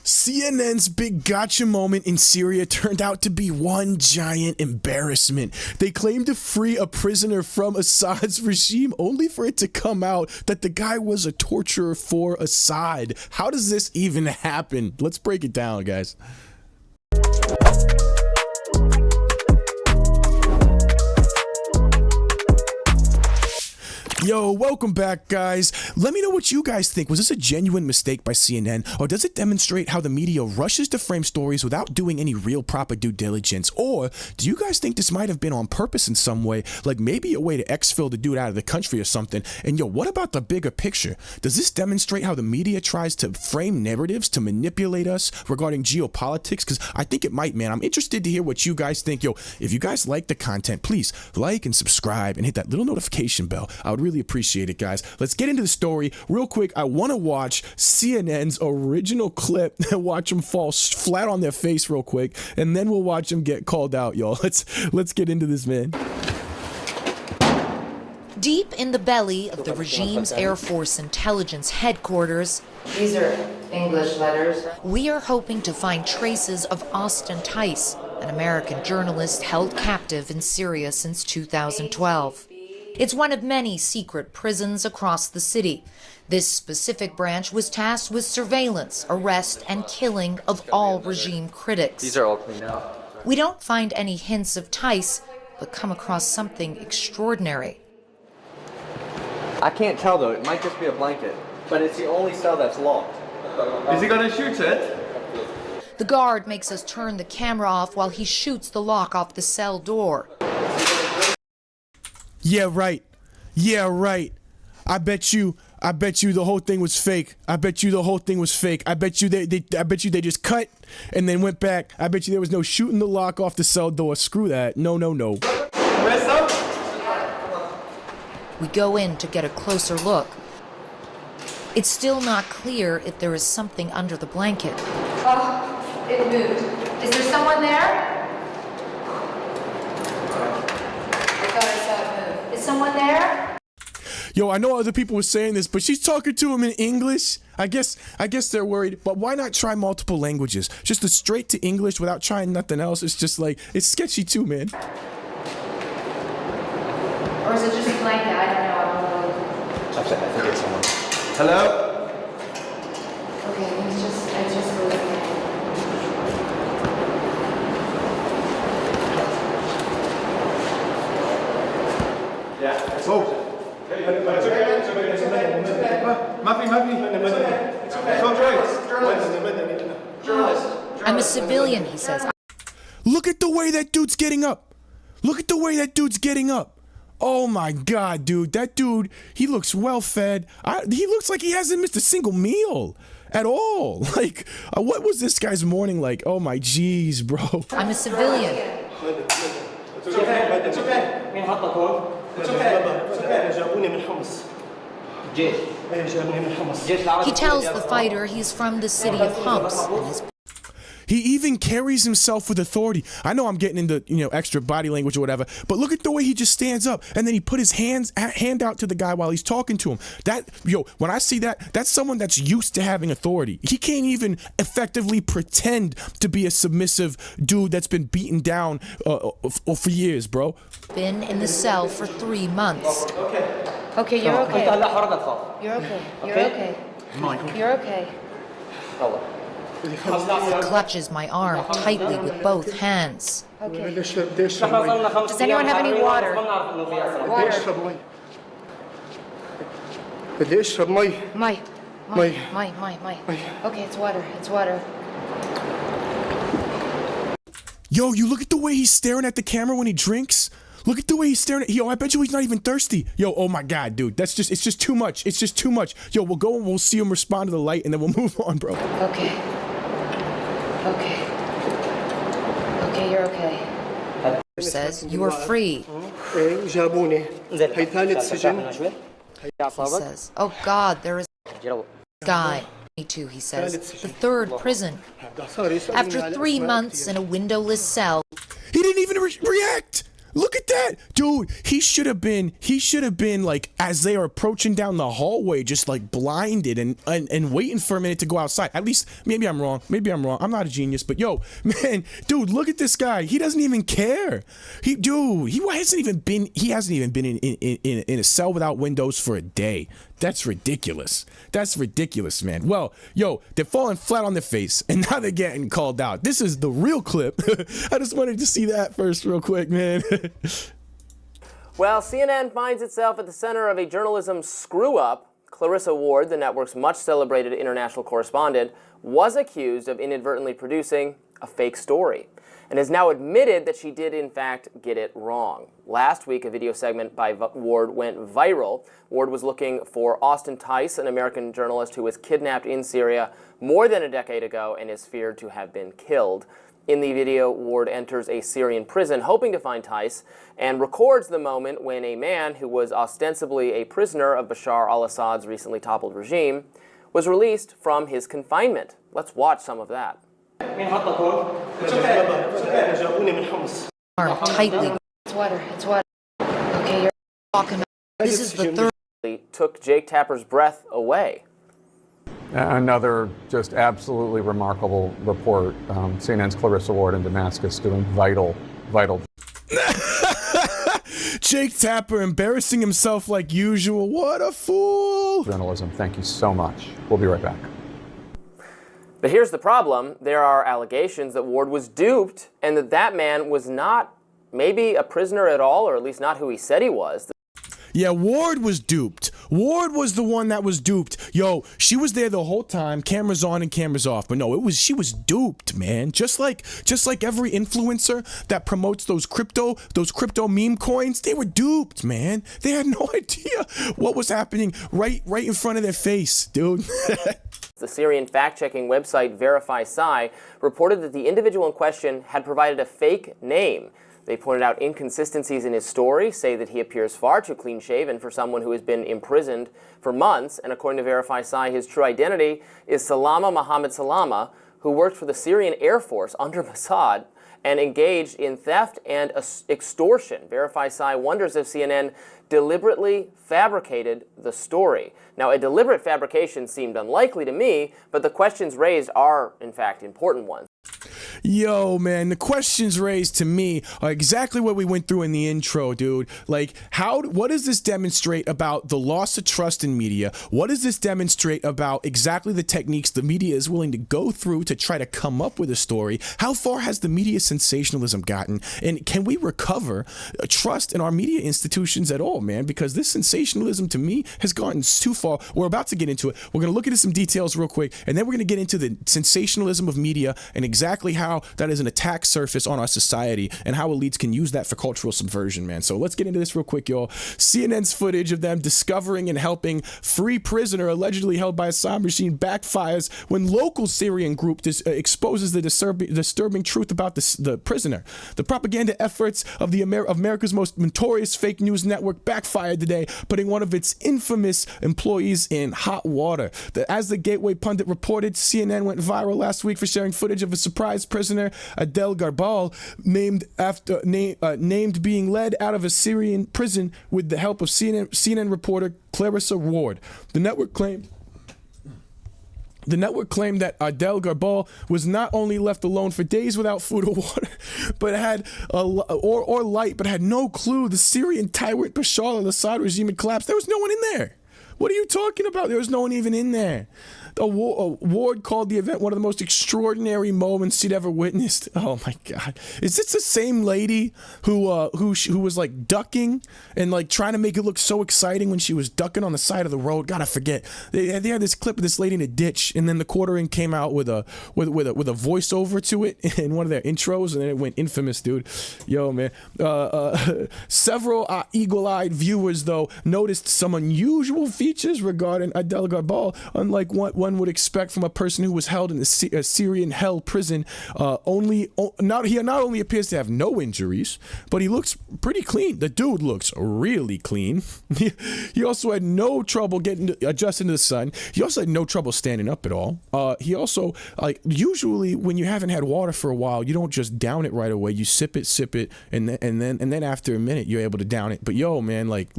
CNN's big gotcha moment in Syria turned out to be one giant embarrassment. They claimed to free a prisoner from Assad's regime only for it to come out that the guy was a torturer for Assad. How does this even happen? Let's break it down, guys. Yo, welcome back, guys. Let me know what you guys think. Was this a genuine mistake by CNN, or does it demonstrate how the media rushes to frame stories without doing any real proper due diligence? Or do you guys think this might have been on purpose in some way, like maybe a way to exfil the dude out of the country or something? And yo, what about the bigger picture? Does this demonstrate how the media tries to frame narratives to manipulate us regarding geopolitics? Because I think it might, man. I'm interested to hear what you guys think. Yo, if you guys like the content, please like and subscribe and hit that little notification bell. I would really appreciate it, guys. Let's get into the story real quick. I want to watch CNN's original clip and watch them fall flat on their face real quick, and then we'll watch them get called out, y'all. Let's get into this, man. Deep in the belly of the regime's Air Force intelligence headquarters, these are English letters. We are hoping to find traces of Austin Tice, an American journalist held captive in Syria since 2012. It's one of many secret prisons across the city. This specific branch was tasked with surveillance, arrest, and killing of all regime critics. These are all cleaned out. We don't find any hints of Tice, but come across something extraordinary. I can't tell though, it might just be a blanket, but it's the only cell that's locked. Is he gonna shoot it? The guard makes us turn the camera off while he shoots the lock off the cell door. Yeah, right. Yeah, right. I bet you the whole thing was fake. I bet you the whole thing was fake. I bet you they just cut and then went back. I bet you there was no shooting the lock off the cell door. Screw that. No. We go in to get a closer look. It's still not clear if there is something under the blanket. Oh, it moved. Is there someone there? Is someone there? Yo, I know other people were saying this, but she's talking to him in English. I guess they're worried, but why not try multiple languages? Just a straight to English without trying nothing else. It's just like, it's sketchy too, man. Or is it just a blanket? I don't know. I think it's someone. Hello? Okay, it's just moving. Yeah. Oh. I'm a civilian, he says. Look at the way that dude's getting up. Look at the way that dude's getting up. Oh my God, dude. That dude, he looks well fed. He looks like he hasn't missed a single meal at all. Like, what was this guy's morning like? Oh my jeez, bro. I'm a civilian. It's okay. It's okay. It's okay. He tells the fighter he's from the city of Humps, and his He even carries himself with authority. I know I'm getting into, extra body language or whatever, but look at the way he just stands up and then he put his hand out to the guy while he's talking to him. When I see that, that's someone that's used to having authority. He can't even effectively pretend to be a submissive dude that's been beaten down for years, bro. been in the cell for 3 months. Okay, you're okay. You're okay. You're okay. You're okay. He clutches my arm tightly with both hands. Okay. Does anyone have any water? Water. My. Okay, it's water. It's water. Yo, you look at the way he's staring at the camera when he drinks. Look at the way he's staring at. Yo, I bet you he's not even thirsty. Yo, oh my God, dude, it's just too much. It's just too much. Yo, we'll go and we'll see him respond to the light, and then we'll move on, bro. Okay. You're okay. Says you are free. He says, oh God, there is a guy. Me too, he says. The third prison. After 3 months in a windowless cell. He didn't even react. Look at that, dude. He should have been like, as they are approaching down the hallway, just like blinded and waiting for a minute to go outside. At least, maybe I'm wrong. I'm not a genius, but yo, man, dude, look at this guy. He doesn't even care. He hasn't even been in a cell without windows for a day. That's ridiculous. That's ridiculous, man. Well, yo, they're falling flat on their face, and now they're getting called out. This is the real clip. I just wanted to see that first real quick, man. Well, CNN finds itself at the center of a journalism screw-up. Clarissa Ward, the network's much-celebrated international correspondent, was accused of inadvertently producing a fake story, and has now admitted that she did, in fact, get it wrong. Last week, a video segment by Ward went viral. Ward was looking for Austin Tice, an American journalist who was kidnapped in Syria more than a decade ago and is feared to have been killed. In the video, Ward enters a Syrian prison hoping to find Tice and records the moment when a man who was ostensibly a prisoner of Bashar al-Assad's recently toppled regime was released from his confinement. Let's watch some of that. Arm tightly. It's water. It's water. Okay, you're Talking. This is the third. Took Jake Tapper's breath away. Another just absolutely remarkable report. CNN's Clarissa Ward in Damascus doing vital. Jake Tapper embarrassing himself like usual. What a fool. Journalism. Thank you so much. We'll be right back. But here's the problem. There are allegations that Ward was duped and that man was not maybe a prisoner at all, or at least not who he said he was. Yeah, Ward was duped. Ward was the one that was duped. Yo, she was there the whole time, cameras on and cameras off. But no, she was duped, man. Just like every influencer that promotes those crypto meme coins, they were duped, man. They had no idea what was happening right in front of their face, dude. The Syrian fact-checking website Verify Psy reported that the individual in question had provided a fake name. They pointed out inconsistencies in his story, say that he appears far too clean-shaven for someone who has been imprisoned for months, and according to Verify Psy, his true identity is Salama Mohammed Salama, who worked for the Syrian Air Force under Assad and engaged in theft and extortion. Verify Psy wonders if CNN deliberately fabricated the story. Now, a deliberate fabrication seemed unlikely to me, but the questions raised are, in fact, important ones. Yo, man, the questions raised to me are exactly what we went through in the intro, dude. Like, what does this demonstrate about the loss of trust in media? What does this demonstrate about exactly the techniques the media is willing to go through to try to come up with a story? How far has the media sensationalism gotten? And can we recover trust in our media institutions at all, man? Because this sensationalism, to me, has gotten too far. We're about to get into it. We're going to look into some details real quick, and then we're going to get into the sensationalism of media and exactly how that is an attack surface on our society and how elites can use that for cultural subversion, man. So let's get into this real quick, y'all. CNN's footage of them discovering and helping free prisoner allegedly held by Assad regime backfires when local Syrian group exposes the disturbing truth about the prisoner. The propaganda efforts of America's most notorious fake news network backfired today, putting one of its infamous employees in hot water. As the Gateway pundit reported, CNN went viral last week for sharing footage of a surprise prisoner, Adel Garbal, named being led out of a Syrian prison with the help of CNN reporter Clarissa Ward. The network claimed that Adel Garbal was not only left alone for days without food or water, but had light, but had no clue the Syrian tyrant Bashar al-Assad regime had collapsed. There was no one in there. What are you talking about? There was no one even in there. Ward called the event one of the most extraordinary moments she'd ever witnessed. Oh my God. Is this the same lady who was like ducking and like trying to make it look so exciting when she was ducking on the side of the road? God, I forget. They had this clip of this lady in a ditch, and then the quartering came out with a voiceover to it in one of their intros, and then it went infamous, dude. Yo, man. Several eagle-eyed viewers, though, noticed some unusual features regarding Adel Garbal, unlike what one would expect from a person who was held in a Syrian hell prison. He not only appears to have no injuries, but he looks pretty clean. The dude looks really clean. He also had no trouble adjusting to the sun. He also had no trouble standing up at all. He also, like, usually when you haven't had water for a while, you don't just down it right away. You sip it, and then after a minute you're able to down it. But yo, man, like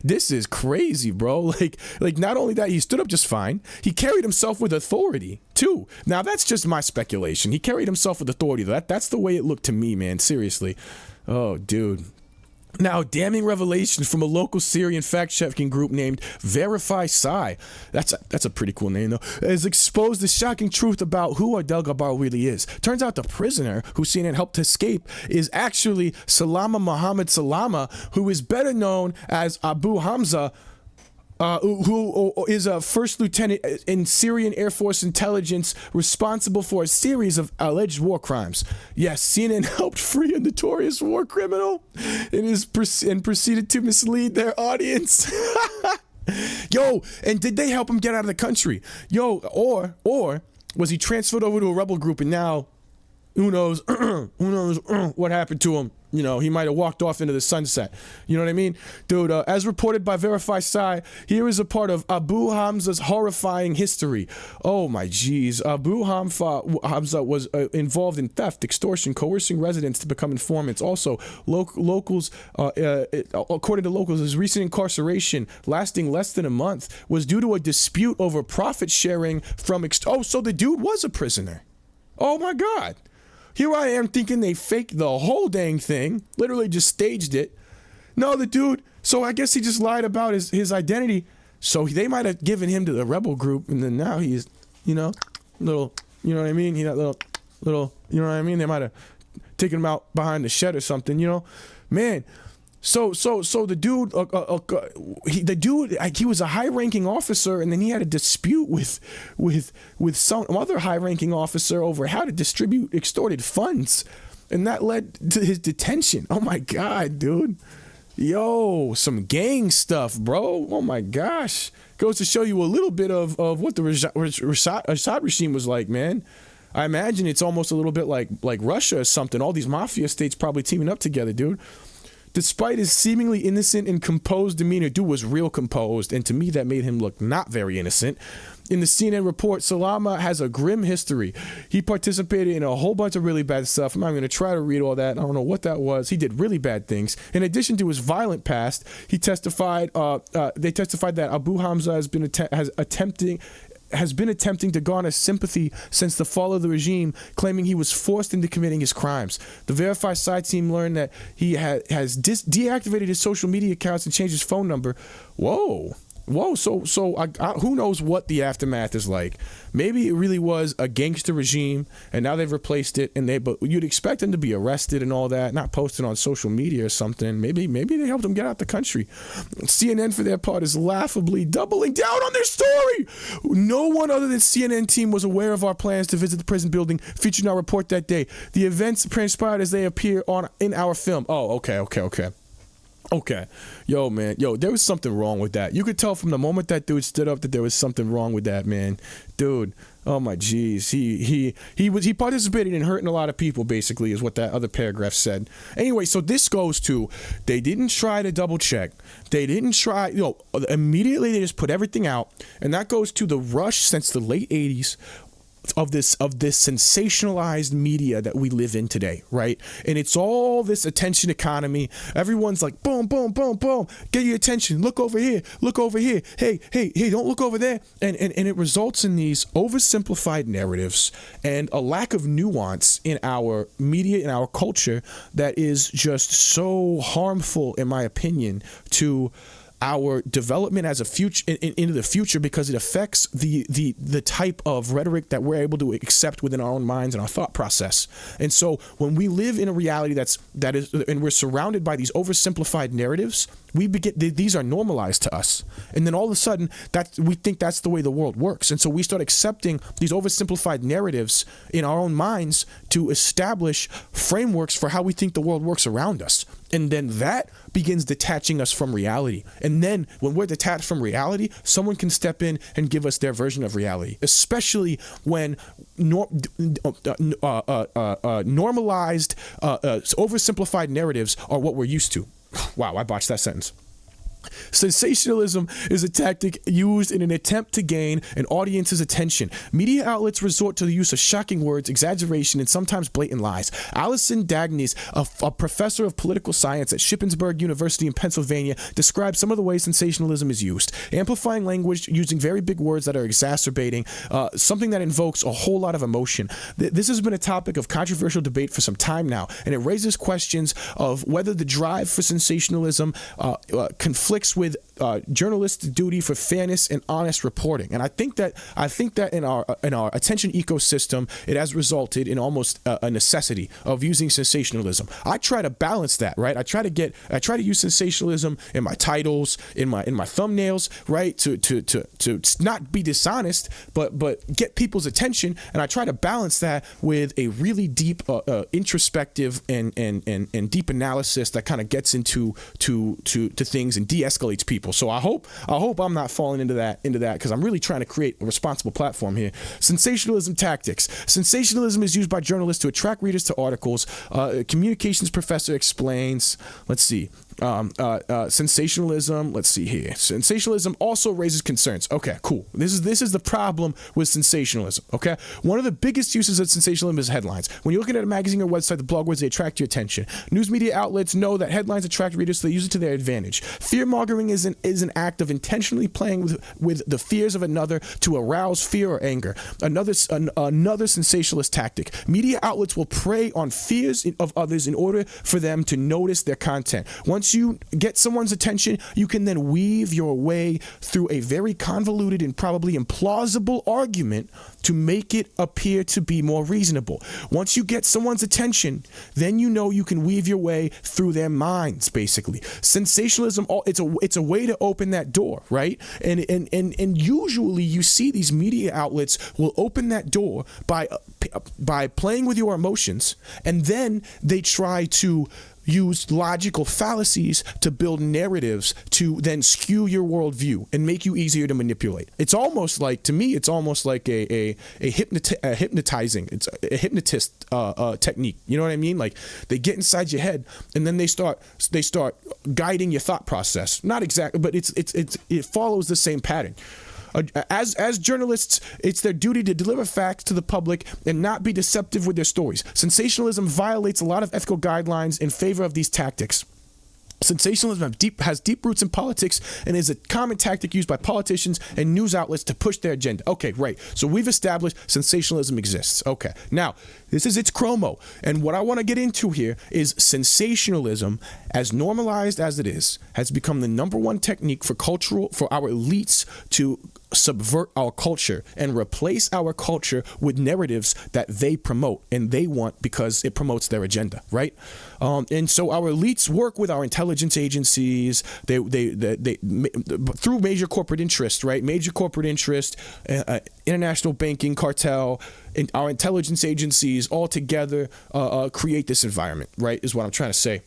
this is crazy, bro. Like not only that, he stood up just fine. He carried himself with authority too. Now that's just my speculation. He carried himself with authority. That's the way it looked to me, man. Seriously. Oh, dude. Now, damning revelation from a local Syrian fact-checking group named Verify Psy, that's a pretty cool name though, has exposed the shocking truth about who Adel Gabbar really is. Turns out the prisoner who CNN helped escape is actually Salama Mohammed Salama, who is better known as Abu Hamza, who is a first lieutenant in Syrian Air Force intelligence responsible for a series of alleged war crimes. Yes, CNN helped free a notorious war criminal and proceeded to mislead their audience. Yo, and did they help him get out of the country? Yo, or was he transferred over to a rebel group and now who knows what happened to him? You know, he might have walked off into the sunset. You know what I mean? Dude, as reported by Verify Psy, here is a part of Abu Hamza's horrifying history. Oh my jeez. Abu Hamza was involved in theft, extortion, coercing residents to become informants. Also, locals, according to locals, his recent incarceration, lasting less than a month, was due to a dispute over profit sharing from... so the dude was a prisoner. Oh my God. Here I am thinking they faked the whole dang thing, literally just staged it. No, the dude, so I guess he just lied about his identity. So they might have given him to the rebel group, and then now he's, little, you know what I mean? He that little, you know what I mean? They might have taken him out behind the shed or something, Man, so the dude, he was a high-ranking officer, and then he had a dispute with some other high-ranking officer over how to distribute extorted funds, and that led to his detention. Oh my God, dude. Yo, some gang stuff, bro. Oh my gosh. Goes to show you a little bit of what the Assad regime was like, man. I imagine it's almost a little bit like Russia or something. All these mafia states probably teaming up together, dude. Despite his seemingly innocent and composed demeanor, dude was real composed, and to me that made him look not very innocent. In the CNN report, Salama has a grim history. He participated in a whole bunch of really bad stuff. I'm not going to try to read all that. I don't know what that was. He did really bad things. In addition to his violent past, he testified. They testified that Abu Hamza has been attempting to garner sympathy since the fall of the regime, claiming he was forced into committing his crimes. The Verify Psy team learned that he has deactivated his social media accounts and changed his phone number. Whoa. So who knows what the aftermath is like? Maybe it really was a gangster regime, and now they've replaced it. But you'd expect him to be arrested and all that, not posted on social media or something. Maybe they helped him get out the country. CNN, for their part, is laughably doubling down on their story. No one other than CNN team was aware of our plans to visit the prison building featured in our report that day. The events transpired as they appear in our film. Oh, okay. Okay. Yo, man. Yo, there was something wrong with that. You could tell from the moment that dude stood up that there was something wrong with that, man. Dude, oh my jeez. He participated in hurting a lot of people, basically, is what that other paragraph said. Anyway, so this goes to, they didn't try to double check. They didn't try, immediately they just put everything out. And that goes to the rush since the late 80s of this sensationalized media that we live in today, right? And it's all this attention economy. Everyone's like, boom, boom, boom, boom, get your attention. Look over here. Hey, don't look over there. And it results in these oversimplified narratives and a lack of nuance in our media, in our culture, that is just so harmful, in my opinion, to our development as a future into the future, because it affects the type of rhetoric that we're able to accept within our own minds and our thought process. And so when we live in a reality that is and we're surrounded by these oversimplified narratives, these are normalized to us, and then all of a sudden we think that's the way the world works, and so we start accepting these oversimplified narratives in our own minds to establish frameworks for how we think the world works around us. And then that begins detaching us from reality. And then when we're detached from reality, someone can step in and give us their version of reality, especially when normalized, oversimplified narratives are what we're used to. Wow, I botched that sentence. Sensationalism is a tactic used in an attempt to gain an audience's attention. Media outlets resort to the use of shocking words, exaggeration, and sometimes blatant lies. Alison Dagnes, a professor of political science at Shippensburg University in Pennsylvania, describes some of the ways sensationalism is used. Amplifying language using very big words that are exacerbating, something that invokes a whole lot of emotion. This has been a topic of controversial debate for some time now, and it raises questions of whether the drive for sensationalism conflicts with journalists' duty for fairness and honest reporting. And I think that in our attention ecosystem, it has resulted in almost a necessity of using sensationalism. I try to balance that, right? I try to use sensationalism in my titles, in my thumbnails, right? To not be dishonest, but get people's attention. And I try to balance that with a really deep introspective and deep analysis that kind of gets into things and de-escalates people. So I hope I'm not falling into that because I'm really trying to create a responsible platform here. Sensationalism tactics. Sensationalism is used by journalists to attract readers to articles. A communications professor explains. Let's see. Sensationalism. Let's see here. Sensationalism also raises concerns. Okay, cool. This is the problem with sensationalism. Okay, one of the biggest uses of sensationalism is headlines. When you're looking at a magazine or website, the blog words, they attract your attention. News media outlets know that headlines attract readers, so they use it to their advantage. Fear mongering is an act of intentionally playing with the fears of another to arouse fear or anger. Another sensationalist tactic. Media outlets will prey on fears of others in order for them to notice their content. Once you get someone's attention, you can then weave your way through a very convoluted and probably implausible argument to make it appear to be more reasonable. Once you get someone's attention, then you know you can weave your way through their minds, basically. Sensationalism, it's a way to open that door, right? And usually you see these media outlets will open that door by playing with your emotions, and then they try to use logical fallacies to build narratives to then skew your worldview and make you easier to manipulate. It's almost like, to me, it's almost like a hypnotizing, it's a hypnotist technique. You know what I mean? Like they get inside your head and then they start guiding your thought process. Not exactly, but it follows the same pattern. As journalists, it's their duty to deliver facts to the public and not be deceptive with their stories. Sensationalism violates a lot of ethical guidelines in favor of these tactics. Sensationalism has deep roots in politics and is a common tactic used by politicians and news outlets to push their agenda. Okay, right. So we've established sensationalism exists. Okay. Now, this is its chromo. And what I want to get into here is sensationalism, as normalized as it is, has become the number one technique for our elites to subvert our culture and replace our culture with narratives that they promote and they want because it promotes their agenda, right? And so our elites work with our intelligence agencies, they through major corporate interest, right? Major corporate interest, international banking cartel, and our intelligence agencies all together create this environment, right? Is what I'm trying to say.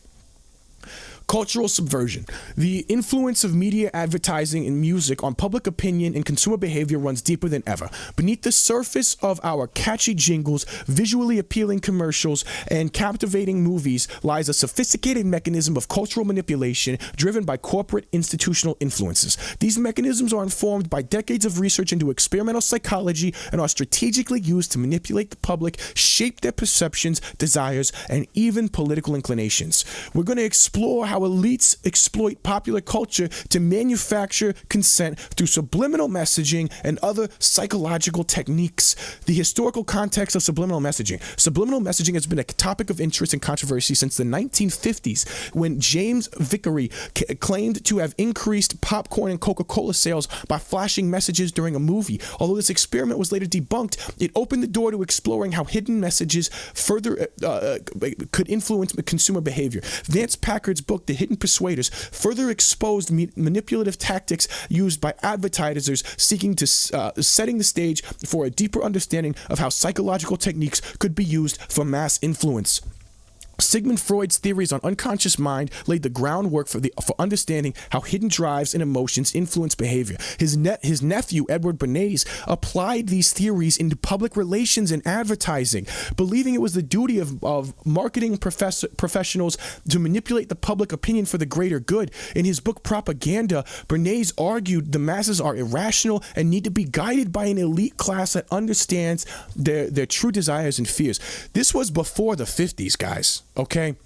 Cultural subversion. The influence of media, advertising, and music on public opinion and consumer behavior runs deeper than ever. Beneath the surface of our catchy jingles, visually appealing commercials, and captivating movies lies a sophisticated mechanism of cultural manipulation driven by corporate institutional influences. These mechanisms are informed by decades of research into experimental psychology and are strategically used to manipulate the public, shape their perceptions, desires, and even political inclinations. We're going to explore how elites exploit popular culture to manufacture consent through subliminal messaging and other psychological techniques. The historical context of subliminal messaging. Subliminal messaging has been a topic of interest and controversy since the 1950s, when James Vickery claimed to have increased popcorn and Coca-Cola sales by flashing messages during a movie. Although this experiment was later debunked, it opened the door to exploring how hidden messages further could influence consumer behavior. Vance Packard's book, The Hidden Persuaders, further exposed manipulative tactics used by advertisers seeking to setting the stage for a deeper understanding of how psychological techniques could be used for mass influence. Sigmund Freud's theories on unconscious mind laid the groundwork for understanding how hidden drives and emotions influence behavior. His nephew, Edward Bernays, applied these theories into public relations and advertising, believing it was the duty of marketing professionals to manipulate the public opinion for the greater good. In his book Propaganda, Bernays argued the masses are irrational and need to be guided by an elite class that understands their true desires and fears. This was before the 50s, guys. Okay,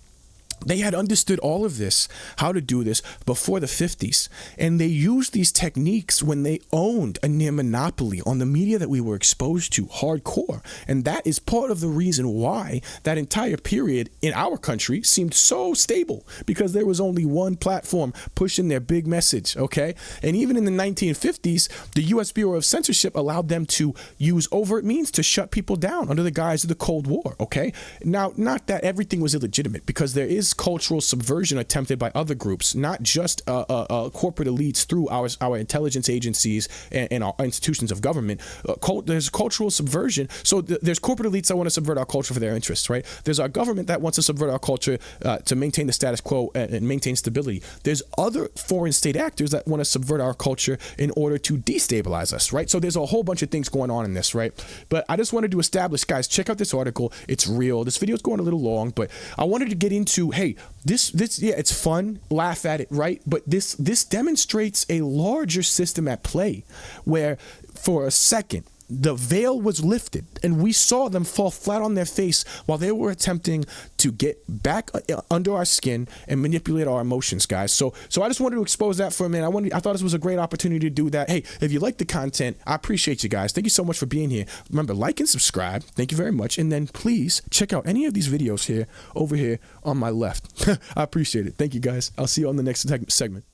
they had understood all of this, how to do this, before the 50s. And they used these techniques when they owned a near monopoly on the media that we were exposed to hardcore. And that is part of the reason why that entire period in our country seemed so stable, because there was only one platform pushing their big message, okay? And even in the 1950s, the U.S. Bureau of Censorship allowed them to use overt means to shut people down under the guise of the Cold War, okay? Now, not that everything was illegitimate, because there is cultural subversion attempted by other groups, not just corporate elites through our intelligence agencies and our institutions of government. There's cultural subversion. So there's corporate elites that want to subvert our culture for their interests, right? There's our government that wants to subvert our culture to maintain the status quo and maintain stability. There's other foreign state actors that want to subvert our culture in order to destabilize us, right? So there's a whole bunch of things going on in this, right? But I just wanted to establish, guys, check out this article. It's real. This video is going a little long, but I wanted to get into, hey, this yeah, it's fun, laugh at it, right? But this demonstrates a larger system at play where for a second the veil was lifted and we saw them fall flat on their face while they were attempting to get back under our skin and manipulate our emotions, guys. So I just wanted to expose that for a minute. I thought this was a great opportunity to do that. Hey, if you like the content, I appreciate you guys. Thank you so much for being here. Remember, like and subscribe. Thank you very much. And then please check out any of these videos here over here on my left. I appreciate it. Thank you, guys. I'll see you on the next segment.